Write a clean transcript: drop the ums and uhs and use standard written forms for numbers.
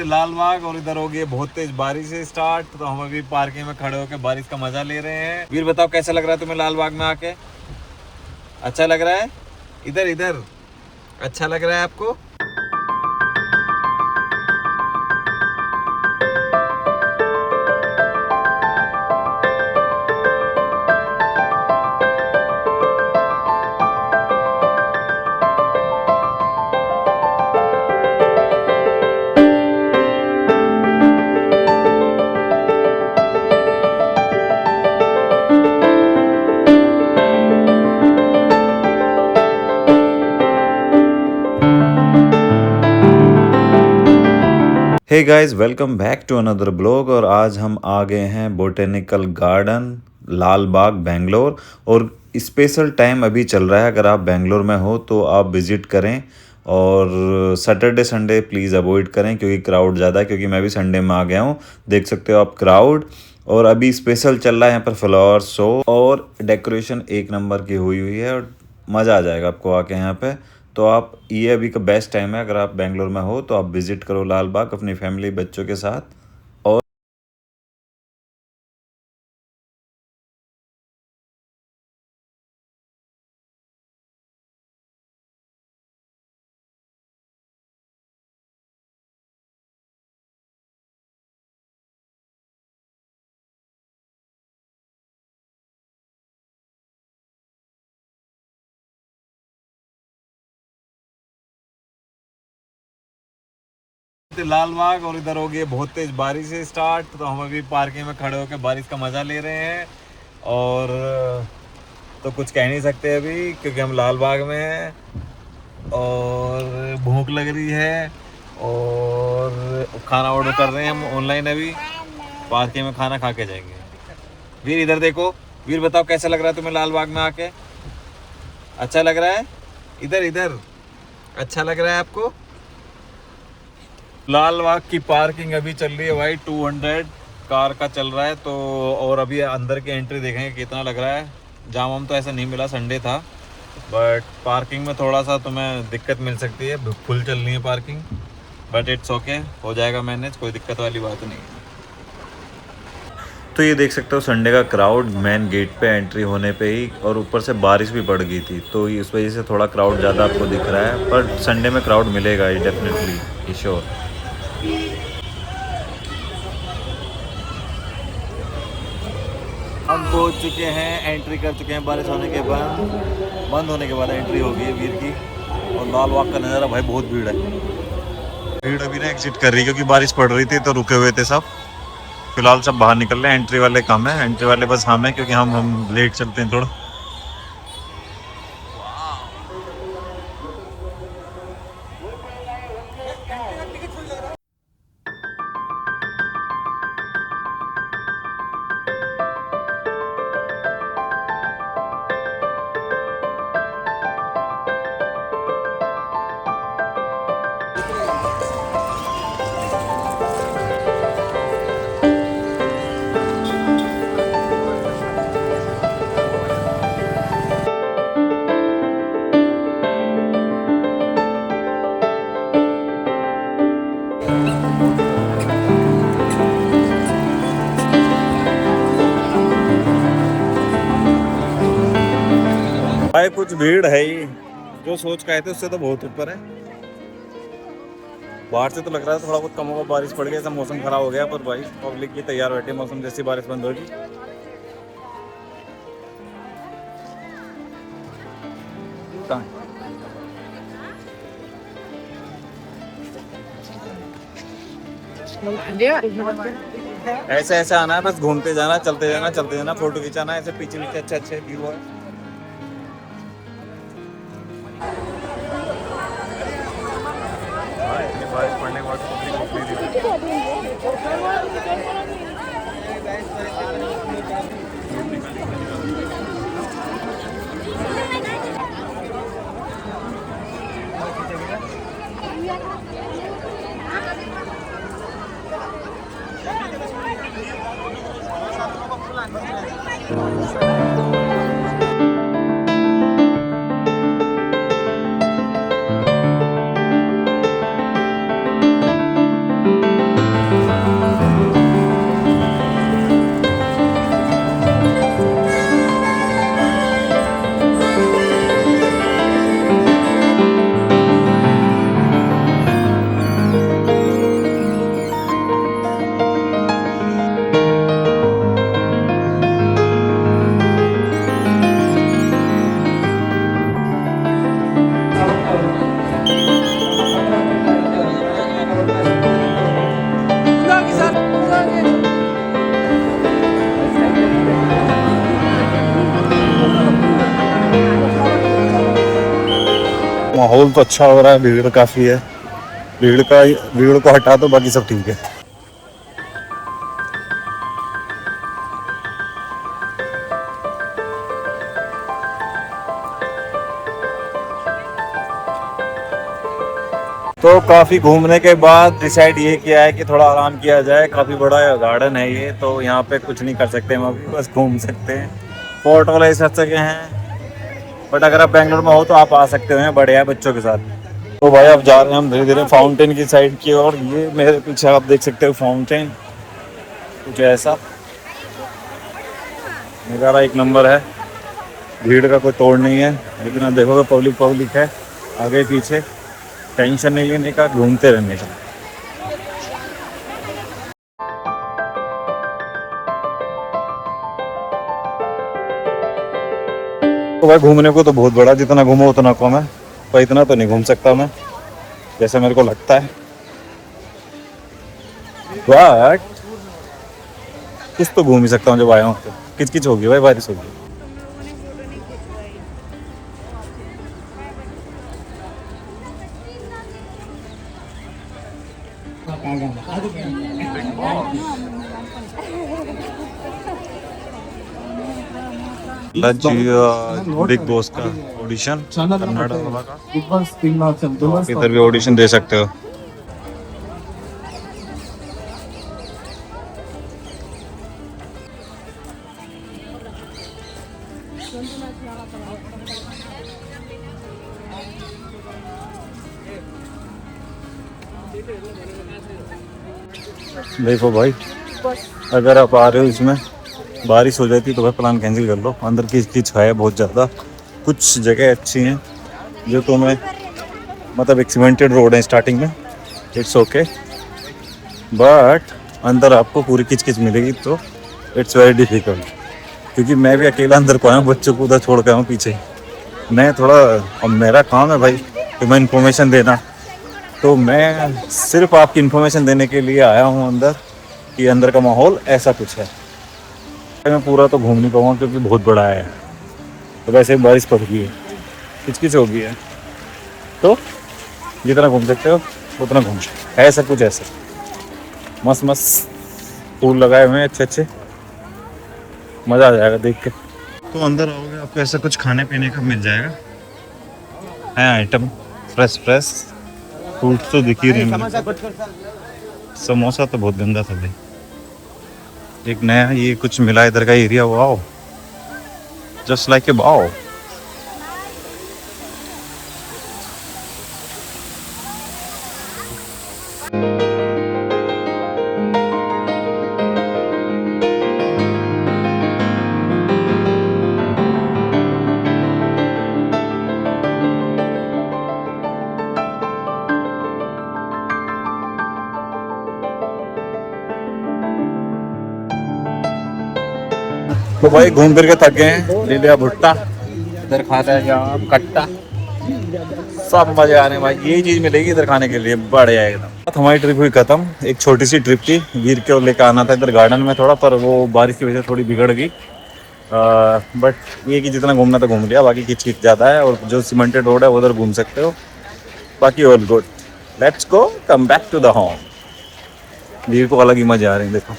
लाल बाग और इधर हो गई बहुत तेज बारिश है स्टार्ट। तो हम अभी पार्किंग में खड़े होकर बारिश का मजा ले रहे हैं। वीर बताओ कैसा लग रहा है तुम्हें लाल बाग में आके? अच्छा लग रहा है? इधर इधर अच्छा लग रहा है आपको? Hey guys, welcome back to another blog. और आज हम आ गए हैं बोटेनिकल गार्डन लाल बाग बेंगलोर। और स्पेशल टाइम अभी चल रहा है, अगर आप बेंगलोर में हो तो आप विज़िट करें। और सैटरडे संडे प्लीज़ अवॉइड करें क्योंकि क्राउड ज़्यादा है, क्योंकि मैं भी संडे में आ गया हूँ। देख सकते हो आप क्राउड। और अभी स्पेशल चल रहा है यहाँ पर फ्लावर शो और डेकोरेशन एक नंबर की हुई हुई है। और मज़ा आ जाएगा आपको आके यहाँ पे। तो आप ये अभी का बेस्ट टाइम है, अगर आप बेंगलोर में हो तो आप विज़िट करो लाल बाग अपनी फैमिली बच्चों के साथ। और लाल बाग और इधर हो गई बहुत तेज बारिश है स्टार्ट। तो हम अभी पार्किंग में खड़े होकर बारिश का मज़ा ले रहे हैं। और तो कुछ कह नहीं सकते अभी क्योंकि हम लाल बाग में हैं और भूख लग रही है। और खाना ऑर्डर कर रहे हैं हम ऑनलाइन अभी। पार्किंग में खाना खा के जाएंगे। वीर इधर देखो। वीर बताओ कैसा लग रहा है तुम्हें लाल बाग में आके? अच्छा लग रहा है? इधर इधर अच्छा लग रहा है आपको? लाल बाग की पार्किंग अभी चल रही है भाई 200 कार का चल रहा है। तो और अभी अंदर की एंट्री देखेंगे कितना लग रहा है। जाम हम तो ऐसा नहीं मिला, संडे था। बट पार्किंग में थोड़ा सा तुम्हें दिक्कत मिल सकती है, फुल चल रही है पार्किंग। बट इट्स ओके, हो जाएगा मैनेज, कोई दिक्कत वाली बात नहीं है। तो ये देख सकते हो संडे का क्राउड मेन गेट पे एंट्री होने पे ही। और ऊपर से बारिश भी पड़ गई थी तो इस वजह से थोड़ा क्राउड ज़्यादा आपको दिख रहा है। पर संडे में क्राउड मिलेगा ही डेफिनेटली, श्योर। हम पहुंच चुके हैं, एंट्री कर चुके हैं। बारिश होने के बाद, बंद होने के बाद एंट्री हो गई है वीर की। और लाल बाग का नज़ारा भाई बहुत भीड़ है। भीड़ अभी ना एग्जिट कर रही है क्योंकि बारिश पड़ रही थी तो रुके हुए थे सब। फिलहाल सब बाहर निकल रहे हैं। एंट्री वाले कम है, एंट्री वाले बस हम हैं क्योंकि हम लेट चलते हैं थोड़ा। भाई कुछ भीड़ है ही, जो सोच के आए थे उससे तो बहुत ऊपर है। बाहर से तो लग रहा है थोड़ा बहुत कम होगा, बारिश पड़ गई, ऐसा मौसम खराब हो गया। पर भाई पब्लिक भी तैयार बैठे, मौसम जैसी बारिश बंद होगी। ऐसे ऐसे आना है, बस घूमते जाना, चलते जाना, चलते जाना, फोटो खिंचाना। ऐसे पीछे पीछे अच्छे अच्छे व्यू है। बारिश पड़ने के बाद माहौल तो अच्छा हो रहा है, भीड़ काफ़ी है। भीड़ को हटा दो, बाकी सब ठीक है। तो काफ़ी घूमने के बाद डिसाइड ये किया है कि थोड़ा आराम किया जाए। काफ़ी बड़ा गार्डन है ये, तो यहाँ पे कुछ नहीं कर सकते हम अभी, बस घूम सकते हैं। फोर्ट वाले इस हद के हैं, बट अगर आप बेंगलोर में हो तो आप आ सकते हैं, बढ़िया बच्चों के साथ। तो भाई अब जा रहे हैं हम धीरे धीरे फाउंटेन की साइड की ओर। ये मेरे पीछे आप देख सकते हो फाउंटेन, कुछ ऐसा नज़ारा एक नंबर है। भीड़ का कोई तोड़ नहीं है, लेकिन आप देखोगे पब्लिक है आगे पीछे। टेंशन नहीं लेने का, घूमते रहने का। तो भाई घूमने को तो बहुत बड़ा, जितना घूमो उतना कम है, पर इतना तो नहीं घूम सकता मैं जैसे मेरे को लगता है। बट कुछ तो घूम ही सकता हूँ जब आया हूँ। तो किच होगी भाई, बारिश होगी। बिग बॉस का ऑडिशन कन्नड़ वाला का, इधर भी ऑडिशन दे सकते हो। देखो भाई, अगर आप आ रहे हो इसमें बारिश हो जाती तो भाई प्लान कैंसिल कर लो। अंदर कीच है बहुत ज़्यादा। कुछ जगह अच्छी हैं जो तुम्हें, मतलब एक सीमेंटेड रोड है स्टार्टिंग में, इट्स ओके। बट अंदर आपको पूरी किच मिलेगी, तो इट्स वेरी डिफिकल्ट। क्योंकि मैं भी अकेला अंदर को आया हूँ, बच्चों को उधर छोड़ के आऊँ पीछे। मैं थोड़ा, अब मेरा काम है भाई कि मैं इन्फॉर्मेशन देना, तो मैं सिर्फ आपकी इन्फॉर्मेशन देने के लिए आया हूँ अंदर, कि अंदर का माहौल ऐसा कुछ है। मैं पूरा तो घूम नहीं पाऊँगा क्योंकि बहुत बड़ा है, तो वैसे बारिश पड़ गई है, किच हो गई है। तो जितना घूम सकते हो उतना घूम, ऐसा कुछ ऐसा मस्त मस्त फूल लगाए हुए हैं अच्छे, मज़ा आ जाएगा देख के। तो अंदर आओगे आपको ऐसा कुछ खाने पीने का मिल जाएगा, है आइटम फ्रेश फ्रूट तो दिख ही रहे हैं। समोसा तो बहुत गंदा था भाई। एक नया ये कुछ मिला इधर का area, wow, just like a wow. तो भाई घूम फिर के थक गए हैं, ले लिया भुट्टा, इधर खाता है यहाँ कट्टा, सब मजे आने भाई। यही चीज मिलेगी इधर खाने के लिए, बढ़िया एकदम। हमारी ट्रिप हुई खत्म। एक छोटी सी ट्रिप थी, वीर के लेकर आना था इधर गार्डन में थोड़ा, पर वो बारिश की वजह से थोड़ी बिगड़ गई। बट ये कि जितना घूमना था घूम लिया, बाकी किच ज़्यादा है, और जो सीमेंटेड रोड है उधर घूम सकते हो, बाकी all good. Let's go come back to the home. Veer को अलग ही मजे आ रहे हैं देखो।